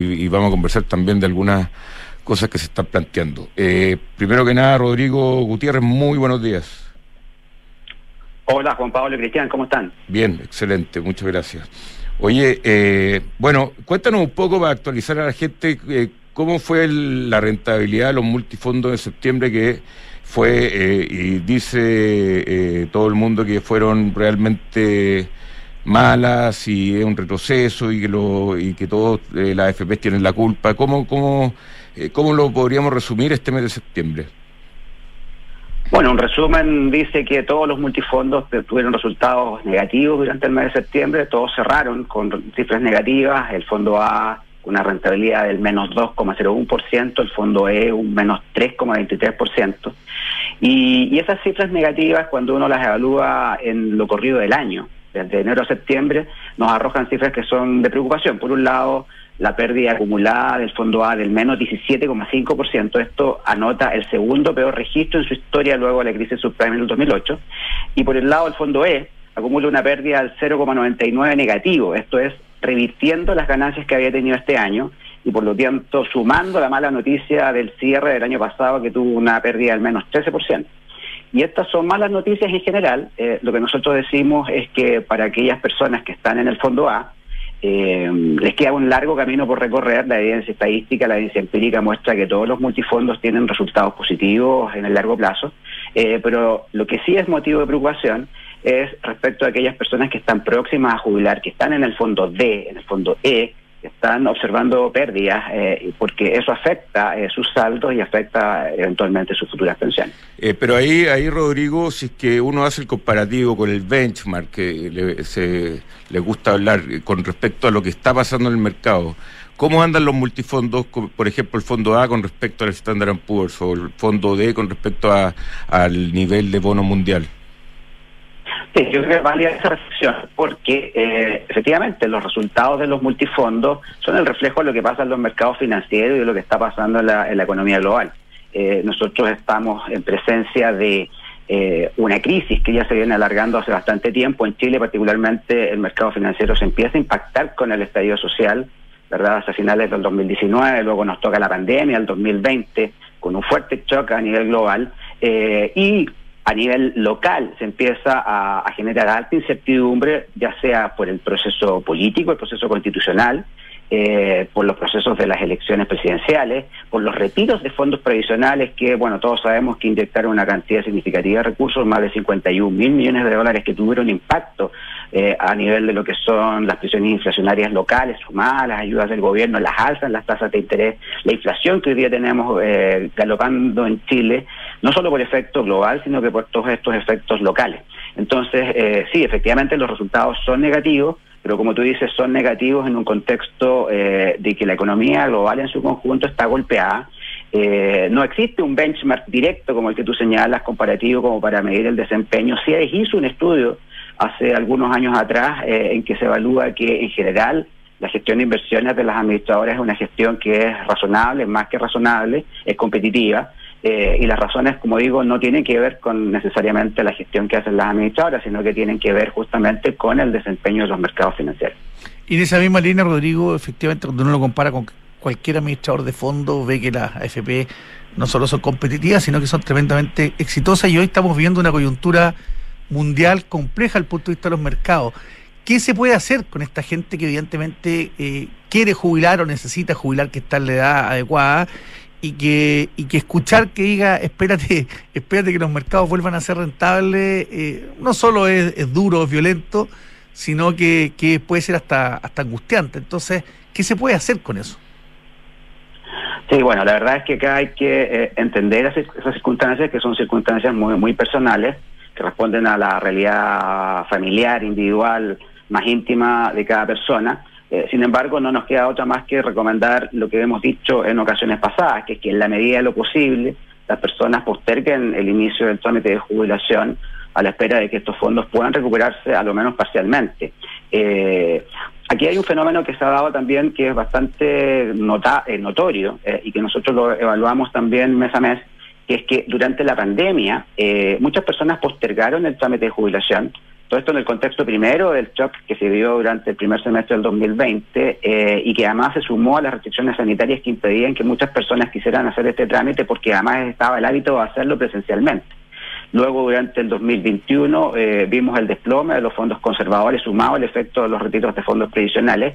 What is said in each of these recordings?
y vamos a conversar también de algunas cosas que se están planteando. Primero que nada, Rodrigo Gutiérrez, muy buenos días. Hola, Juan Pablo y Cristian, ¿cómo están? Bien, excelente, muchas gracias. Oye, bueno, cuéntanos un poco para actualizar a la gente cómo fue la rentabilidad de los multifondos de septiembre, que fue, y dice todo el mundo que fueron realmente malas y es un retroceso y que todos las AFP tienen la culpa. ¿Cómo lo podríamos resumir este mes de septiembre? Bueno, un resumen dice que todos los multifondos tuvieron resultados negativos durante el mes de septiembre, todos cerraron con cifras negativas, el fondo A una rentabilidad del menos 2,01%, el fondo E un menos 3,23%, y esas cifras negativas, cuando uno las evalúa en lo corrido del año, desde enero a septiembre, nos arrojan cifras que son de preocupación. Por un lado, la pérdida acumulada del fondo A del menos 17,5%, esto anota el segundo peor registro en su historia luego de la crisis subprime en el 2008, y por el lado el fondo E acumula una pérdida del 0,99 negativo, esto es revirtiendo las ganancias que había tenido este año y por lo tanto sumando la mala noticia del cierre del año pasado, que tuvo una pérdida del menos 13%. Y estas son malas noticias en general. Lo que nosotros decimos es que para aquellas personas que están en el fondo A, les queda un largo camino por recorrer. La evidencia estadística, la evidencia empírica muestra que todos los multifondos tienen resultados positivos en el largo plazo, pero lo que sí es motivo de preocupación es respecto a aquellas personas que están próximas a jubilar, que están en el fondo D, en el fondo E, que están observando pérdidas, porque eso afecta sus saldos y afecta eventualmente sus futuras pensiones. Pero ahí, Rodrigo, si es que uno hace el comparativo con el benchmark, que le gusta hablar con respecto a lo que está pasando en el mercado, ¿cómo andan los multifondos, por ejemplo, el fondo A con respecto al Standard & Poor's o el fondo D con respecto al nivel de bono mundial? Sí, yo creo que es válida esa reflexión, porque efectivamente los resultados de los multifondos son el reflejo de lo que pasa en los mercados financieros y de lo que está pasando en la economía global. Nosotros estamos en presencia de una crisis que ya se viene alargando hace bastante tiempo. En Chile, particularmente, el mercado financiero se empieza a impactar con el estallido social, ¿verdad? Hacia finales del 2019, luego nos toca la pandemia, el 2020, con un fuerte choque a nivel global, y a nivel local se empieza a generar alta incertidumbre, ya sea por el proceso político, el proceso constitucional, por los procesos de las elecciones presidenciales, por los retiros de fondos previsionales que, bueno, todos sabemos que inyectaron una cantidad significativa de recursos, más de 51.000 millones de dólares, que tuvieron impacto a nivel de lo que son las presiones inflacionarias locales, sumadas a las ayudas del gobierno, las alzas en las tasas de interés, la inflación que hoy día tenemos galopando en Chile, no solo por efecto global, sino que por todos estos efectos locales. Entonces, sí, efectivamente los resultados son negativos, pero como tú dices, son negativos en un contexto de que la economía global en su conjunto está golpeada. No existe un benchmark directo como el que tú señalas, comparativo, como para medir el desempeño. Sí hizo un estudio hace algunos años atrás en que se evalúa que en general la gestión de inversiones de las administradoras es una gestión que es razonable, más que razonable, es competitiva. Y las razones, como digo, no tienen que ver con necesariamente la gestión que hacen las administradoras, sino que tienen que ver justamente con el desempeño de los mercados financieros. Y en esa misma línea, Rodrigo, efectivamente, cuando uno lo compara con cualquier administrador de fondos, ve que las AFP no solo son competitivas, sino que son tremendamente exitosas, y hoy estamos viviendo una coyuntura mundial compleja al punto de vista de los mercados. ¿Qué se puede hacer con esta gente que evidentemente quiere jubilar o necesita jubilar, que está en la edad adecuada, y que escuchar que diga espérate que los mercados vuelvan a ser rentables, no solo es duro, es violento, sino que puede ser hasta angustiante? Entonces, ¿qué se puede hacer con eso? Sí, bueno, la verdad es que acá hay que entender esas circunstancias, que son circunstancias muy, muy personales, que responden a la realidad familiar, individual, más íntima de cada persona. Sin embargo, no nos queda otra más que recomendar lo que hemos dicho en ocasiones pasadas, que es que en la medida de lo posible las personas posterguen el inicio del trámite de jubilación a la espera de que estos fondos puedan recuperarse a lo menos parcialmente. Aquí hay un fenómeno que se ha dado también que es bastante notorio y que nosotros lo evaluamos también mes a mes, que es que durante la pandemia muchas personas postergaron el trámite de jubilación, Todo esto en el contexto primero del shock que se vio durante el primer semestre del 2020 y que además se sumó a las restricciones sanitarias que impedían que muchas personas quisieran hacer este trámite porque además estaba el hábito de hacerlo presencialmente. Luego, durante el 2021, vimos el desplome de los fondos conservadores sumado al efecto de los retiros de fondos previsionales.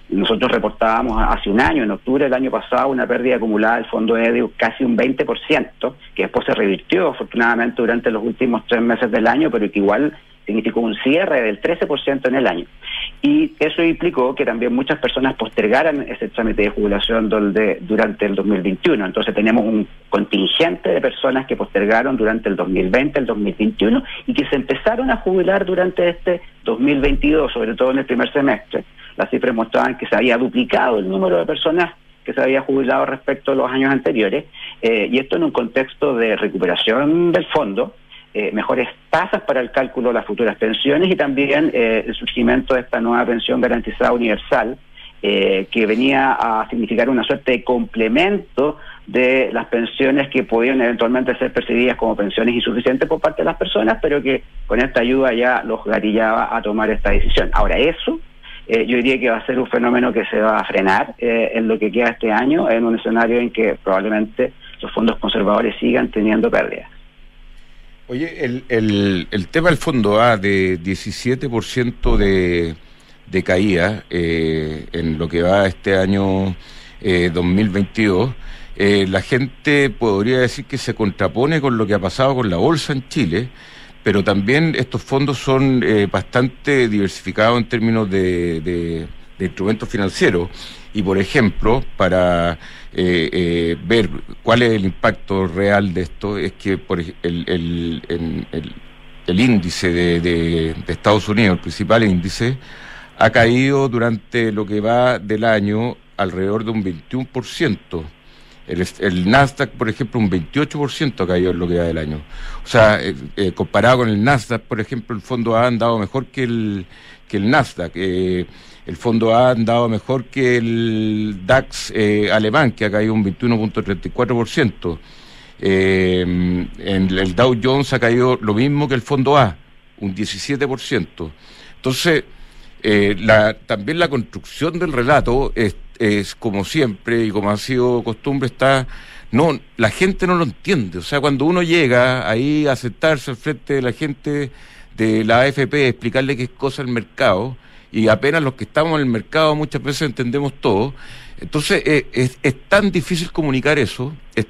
Nosotros reportábamos hace un año, en octubre del año pasado, una pérdida acumulada del fondo EDI casi un 20%, que después se revirtió afortunadamente durante los últimos 3 meses del año, pero que igual significó un cierre del 13% en el año. Y eso implicó que también muchas personas postergaran ese trámite de jubilación durante el 2021. Entonces tenemos un contingente de personas que postergaron durante el 2020, el 2021, y que se empezaron a jubilar durante este 2022, sobre todo en el primer semestre. Las cifras mostraban que se había duplicado el número de personas que se había jubilado respecto a los años anteriores, y esto en un contexto de recuperación del fondo, mejores tasas para el cálculo de las futuras pensiones y también el surgimiento de esta nueva pensión garantizada universal, que venía a significar una suerte de complemento de las pensiones que podían eventualmente ser percibidas como pensiones insuficientes por parte de las personas, pero que con esta ayuda ya los gatillaba a tomar esta decisión. Ahora eso, yo diría que va a ser un fenómeno que se va a frenar en lo que queda este año, en un escenario en que probablemente los fondos conservadores sigan teniendo pérdidas. Oye, el tema del fondo A de 17% de caída en lo que va este año 2022, la gente podría decir que se contrapone con lo que ha pasado con la bolsa en Chile, pero también estos fondos son bastante diversificados en términos de instrumentos financieros. Y, por ejemplo, para ver cuál es el impacto real de esto, es que el índice de Estados Unidos, el principal índice, ha caído durante lo que va del año alrededor de un 21%. El Nasdaq, por ejemplo, un 28% ha caído en lo que va del año. O sea, comparado con el Nasdaq, por ejemplo, el fondo A ha andado mejor que el Nasdaq. El fondo A ha andado mejor que el DAX alemán, que ha caído un 21.34%. El Dow Jones ha caído lo mismo que el fondo A, un 17%. Entonces, también la construcción del relato es como siempre y como ha sido costumbre, la gente no lo entiende. O sea, cuando uno llega ahí a sentarse al frente de la gente de la AFP, explicarle qué es cosa el mercado, y apenas los que estamos en el mercado muchas veces entendemos todo. Entonces es tan difícil comunicar eso, es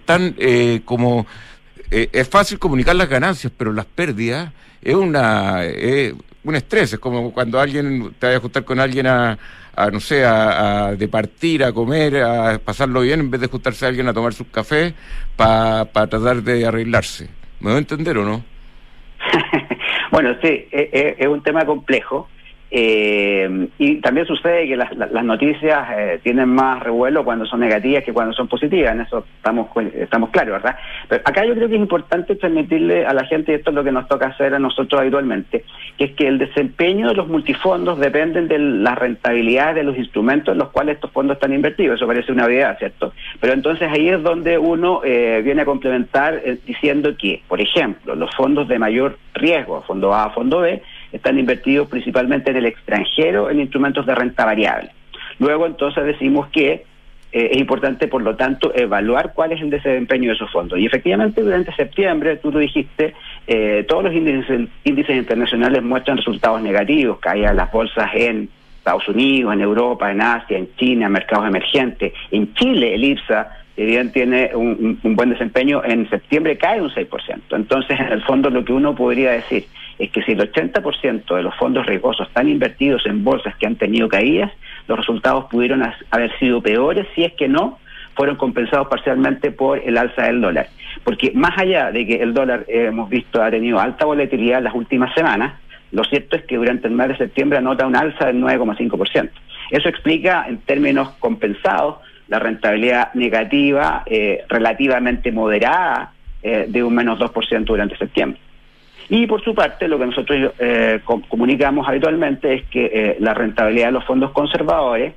fácil comunicar las ganancias, pero las pérdidas es un estrés. Es como cuando te vaya a juntar con alguien a departir, a comer, a pasarlo bien, en vez de juntarse a alguien a tomar sus cafés para tratar de arreglarse. ¿Me voy a entender o no? Bueno, sí, es un tema complejo. Y también sucede que las noticias tienen más revuelo cuando son negativas que cuando son positivas. En eso estamos claros, ¿verdad? Pero acá yo creo que es importante transmitirle a la gente, y esto es lo que nos toca hacer a nosotros habitualmente, que es que el desempeño de los multifondos dependen de la rentabilidad de los instrumentos en los cuales estos fondos están invertidos. Eso parece una obviedad, ¿cierto? Pero entonces ahí es donde uno viene a complementar diciendo que, por ejemplo, los fondos de mayor riesgo, fondo A, fondo B, están invertidos principalmente en el extranjero en instrumentos de renta variable. Luego entonces decimos que es importante, por lo tanto, evaluar cuál es el desempeño de esos fondos. Y efectivamente durante septiembre, tú lo dijiste, todos los índices internacionales muestran resultados negativos, caían las bolsas en Estados Unidos, en Europa, en Asia, en China, mercados emergentes. En Chile el IPSA, si bien tiene un buen desempeño, en septiembre cae un 6%. Entonces, en el fondo, lo que uno podría decir es que si el 80% de los fondos riesgosos están invertidos en bolsas que han tenido caídas, los resultados pudieron haber sido peores si es que no fueron compensados parcialmente por el alza del dólar. Porque más allá de que el dólar, hemos visto, ha tenido alta volatilidad en las últimas semanas, lo cierto es que durante el mes de septiembre anota un alza del 9,5%. Eso explica, en términos compensados, la rentabilidad negativa relativamente moderada de un menos 2% durante septiembre. Y por su parte, lo que nosotros comunicamos habitualmente es que la rentabilidad de los fondos conservadores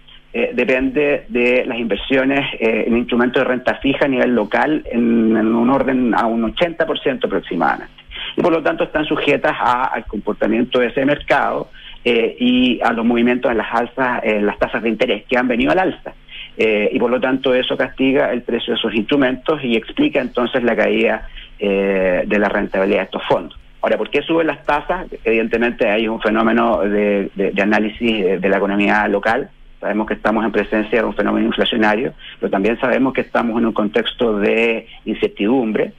depende de las inversiones en instrumentos de renta fija a nivel local en un orden a un 80% aproximadamente. y por lo tanto están sujetas al comportamiento de ese mercado y a los movimientos en las alzas, en las tasas de interés que han venido al alza. Y por lo tanto eso castiga el precio de esos instrumentos y explica entonces la caída de la rentabilidad de estos fondos. Ahora, ¿por qué suben las tasas? Evidentemente hay un fenómeno de análisis de la economía local. Sabemos que estamos en presencia de un fenómeno inflacionario, pero también sabemos que estamos en un contexto de incertidumbre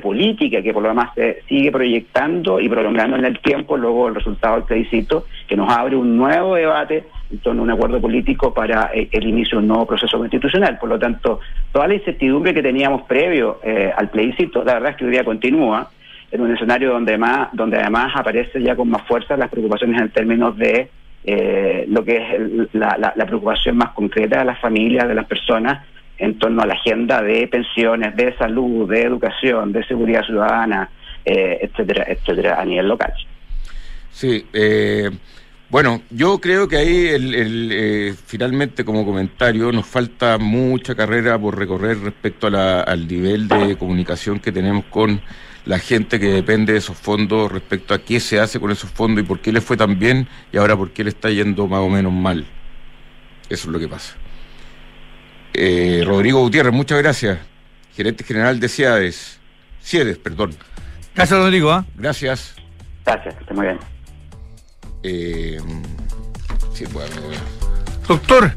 política, que por lo demás se sigue proyectando y prolongando en el tiempo, luego el resultado del plebiscito, que nos abre un nuevo debate en torno a un acuerdo político para el inicio de un nuevo proceso constitucional. Por lo tanto, toda la incertidumbre que teníamos previo al plebiscito, la verdad es que hoy día continúa, en un escenario donde además aparece ya con más fuerza las preocupaciones en términos de lo que es la preocupación más concreta de las familias, de las personas, en torno a la agenda de pensiones, de salud, de educación, de seguridad ciudadana, etcétera, etcétera, a nivel local. Sí, bueno, yo creo que ahí finalmente como comentario nos falta mucha carrera por recorrer respecto al nivel de comunicación que tenemos con la gente que depende de esos fondos respecto a qué se hace con esos fondos y por qué le fue tan bien y ahora por qué le está yendo más o menos mal. Eso es lo que pasa. Rodrigo Gutiérrez, muchas gracias. Gerente general de CIEDES. Gracias, Rodrigo. Gracias. Gracias, está muy bien. Sí, bueno. Doctor.